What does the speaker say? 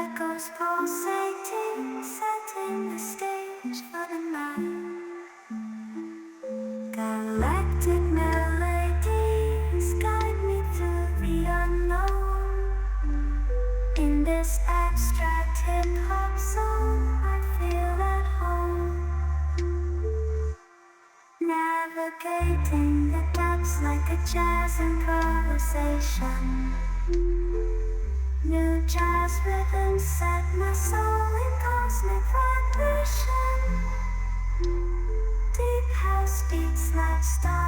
echoes pulsating, setting the stage for the night. Galactic melodies guide me through the unknown. In this abstract hip-hop song, I feel at home. Navigating the depths like a jazz improvisation. New jazz rhythms set my soul in cosmic vibration. Deep house beats like stars.